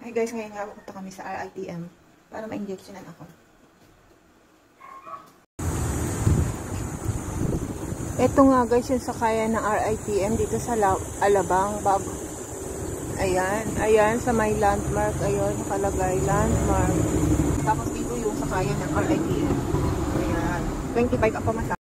Hi guys, ngayon nga pupunta kami sa RITM para ma-injectionan ako. Ito nga guys yung sakayan ng RITM dito sa Alabang. Ayan sa may landmark. Ayun, nakalagay landmark. Tapos dito yung sakayan ng RITM. Ayan, 25 ang pamasahe.